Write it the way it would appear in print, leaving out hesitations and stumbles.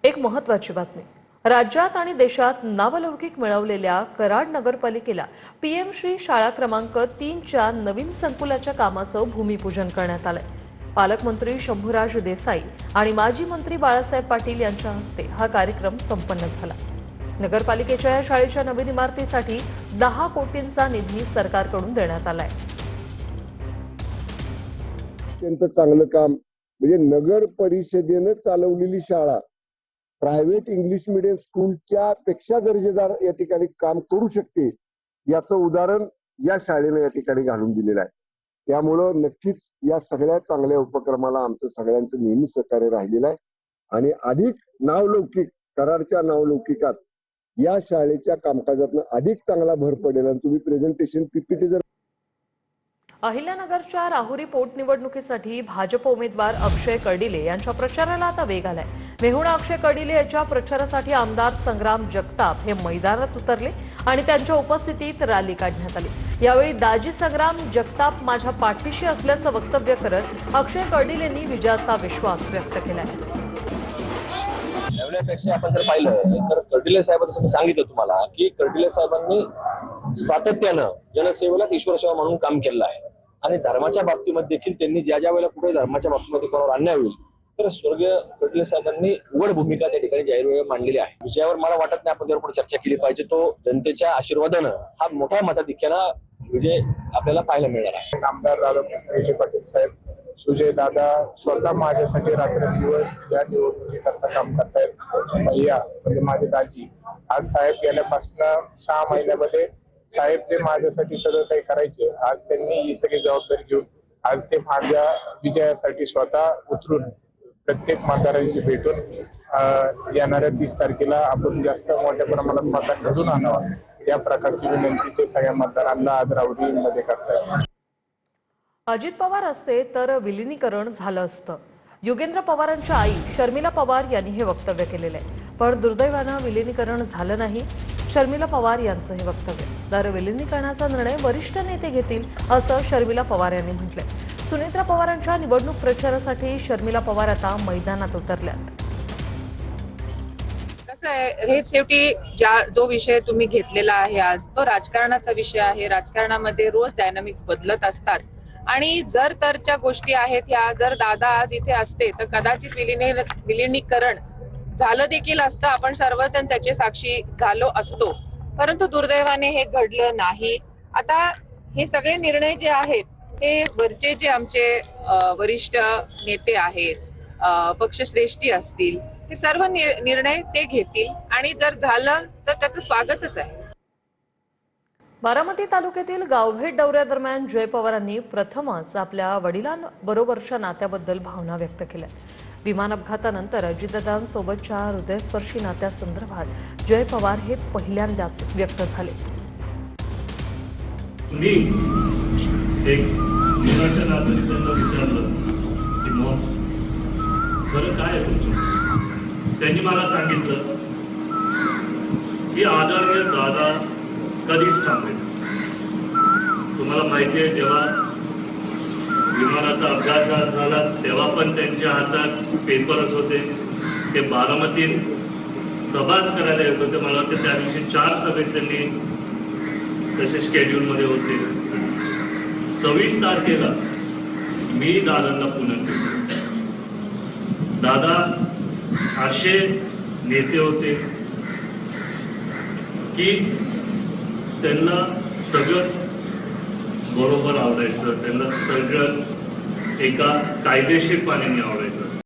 एक महत्त्वाची बातमी. राज्यात आणि देशात नावलौकिक मिळवलेल्या कराड नगरपालिकेला पीएम श्री शाळा क्रमांक 3च्या नवीन संकुलाच्या कामाचं भूमिपूजन करण्यात आलंय. पालकमंत्री शंभूराज देसाई आणि माजी मंत्री बाळासाहेब पाटील यांच्या हस्ते हा कार्यक्रम संपन्न झाला. नगरपालिकेच्या या शाळेच्या नवीन इमारतीसाठी 10 कोटींचा निधी सरकारकडून देण्यात आलाय. अत्यंत चांगलं काम म्हणजे नगर परिषदेने चालवलेली शाळा प्रायव्हेट इंग्लिश मीडियम स्कूलच्या पेक्षा दर्जेदार या ठिकाणी काम करू शकते, याचं उदाहरण या शाळेने या ठिकाणी घालून दिलेलं आहे. त्यामुळं नक्कीच या सगळ्या चांगल्या उपक्रमाला आमचं सगळ्यांचं नेहमी सहकार्य राहिलेलं आहे आणि अधिक नावलौकिक कराडच्या नावलौकिकात या शाळेच्या कामकाजातनं अधिक चांगला भर पडेल. आणि तुम्ही प्रेझेंटेशन पीपीटी जर अहिल्यानगरच्या राहुरी पोटनिवडणुकीसाठी भाजप उमेदवार अक्षय कर्डिले यांच्या प्रचाराला आता वेग आलाय. मेहुणा अक्षय कर्डिले यांच्या प्रचारासाठी आमदार संग्राम जगताप हे मैदानात उतरले आणि त्यांच्या उपस्थितीत रॅली काढण्यात आली. यावेळी दाजी संग्राम जगताप माझ्या पाठीशी असल्याचं वक्तव्य करत अक्षय कर्डिलेंनी विजयाचा विश्वास व्यक्त केलाय. एवढ्यापेक्षा आपण जर पाहिलं तर कर्डिले साहेबांचं मी सांगितलं तुम्हाला की कर्डिले साहेबांनी सातत्यानं जनसेवेलाच ईश्वर सेवा म्हणून काम केलं आहे आणि धर्माच्या बाबतीमध्ये देखील त्यांनी ज्या वेळेला कुठे धर्माच्या बाबतीमध्ये कोणावर अन्याय होईल तर स्वर्गीय कर्डिले साहेबांनी उघड भूमिका त्या ठिकाणी जाहीर वेळेला मांडलेली आहे. विषयावर मला वाटत नाही आपण त्यावर पुढे चर्चा केली पाहिजे. तो जनतेच्या आशीर्वादानं हा मोठ्या मताधिक्यानं विजय आपल्याला पाहायला मिळणार आहे. आमदार राधाकृष्ण पाटील साहेब, सुजय दादा स्वतः माझ्यासाठी रात्रंदिवस या निवडणुकीकरता काम करतायत. भैया म्हणजे माझे दाजी, आज साहेब गेल्यापासून 6 महिन्यामध्ये साहेब जे माझ्यासाठी सगळं काही करायचे, आज त्यांनी ही सगळी जबाबदारी घेऊन आज ते माझ्या विजयासाठी स्वतः उतरून प्रत्येक मतदारांची भेटून येणाऱ्या 30 तारखेला आपण जास्त मोठ्या प्रमाणात मतदान घडून आणावं या प्रकारची विनंती ते सगळ्या मतदारांना आज राहुरीमध्ये करतायत. अजित पवार असते तर विलिनीकरण झालं असतं. योगेंद्र पवारांच्या आई शर्मिला पवार यांनी हे वक्तव्य केलेलं आहे. पण दुर्दैवानं विलिनीकरण झालं नाही. शर्मिला पवार यांचं हे वक्तव्य. तर विलिनीकरणाचा निर्णय वरिष्ठ नेते घेतील असं शर्मिला पवार यांनी म्हटलंय. सुनेत्रा पवारांच्या निवडणूक प्रचारासाठी शर्मिला पवार आता मैदानात उतरल्यात. कसं आहे, हे शेवटी जो विषय तुम्ही घेतलेला आहे आज तो राजकारणाचा विषय आहे. राजकारणामध्ये रोज डायनामिक्स बदलत असतात आणि जर तरच्या गोष्टी आहेत ह्या. जर दादा आज इथे असते तर कदाचित विलिनीकरण झालं देखील असतं, आपण सर्वजण त्याचे साक्षी झालो असतो. परंतु दुर्दैवाने हे घडलं नाही. आता हे सगळे निर्णय जे आहेत हे वरचे जे आमचे वरिष्ठ नेते आहेत, पक्षश्रेष्ठी असतील, हे सर्व निर्णय ते घेतील आणि जर झालं तर त्याचं स्वागतच आहे. बारामती तालुक्यातील गावभेट दौऱ्यादरम्यान जय पवारांनी प्रथमच आपल्या वडिलांबरोबरच्या नात्याबद्दल भावना व्यक्त केल्या. विमान अपघातानंतर अजितदादांसोबतच्या हृदयस्पर्शी नात्यासंदर्भात जय पवार हे पहिल्यांदाच व्यक्त झाले. मी एक मुलाच्या नात्याने त्यांना विचारलं की मग खरं काय आहे तुमचं. त्यांनी मला सांगितलं की आदरणीय दादा कधीच थांबले. तुम्हाला माहिती आहे जेव्हा विमानाचा अपघात झाला तेव्हा पण त्यांच्या हातात पेपरच होते. ते बारामतीत सभाच करायला येत होते. मला वाटतं त्या दिवशी 4 सभेत त्यांनी तसे शेड्यूलमध्ये होते. 26 तारखेला मी दादांना पुण्यात भेटलो. दादा असे नेते होते की त्यांना सगळंच बरोबर आवडायचं. त्यांना सगळंच एका कायदेशीर पाण्याने आवडायचं.